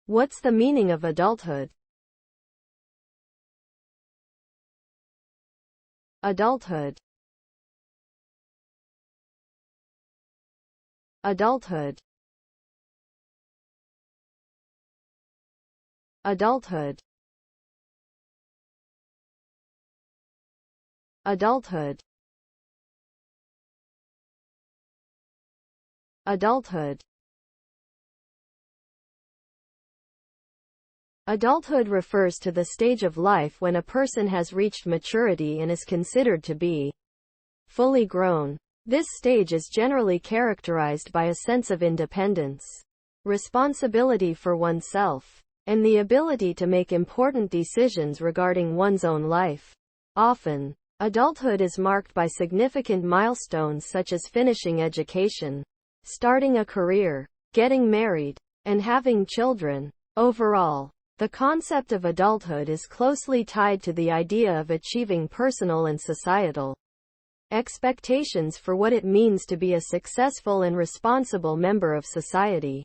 What's the meaning of adulthood? Adulthood. Adulthood. Adulthood. Adulthood. Adulthood. Adulthood refers to the stage of life when a person has reached maturity and is considered to be fully grown. This stage is generally characterized by a sense of independence, responsibility for oneself, and the ability to make important decisions regarding one's own life. Often, adulthood is marked by significant milestones such as finishing education, starting a career, getting married, and having children. Overall, the concept of adulthood is closely tied to the idea of achieving personal and societal expectations for what it means to be a successful and responsible member of society.